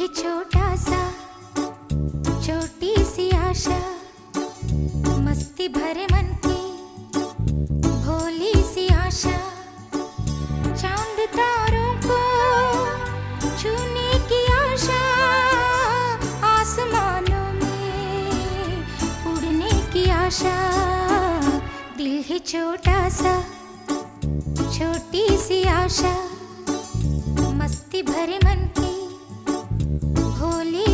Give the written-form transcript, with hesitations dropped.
है छोटा सा, छोटी सी आशा, मस्ती भरे मन की भोली सी आशा। चांद तारों को छूने की आशा, आसमानों में उड़ने की आशा। दिल है छोटा सा, छोटी सी आशा, मस्ती भरे मन की भोली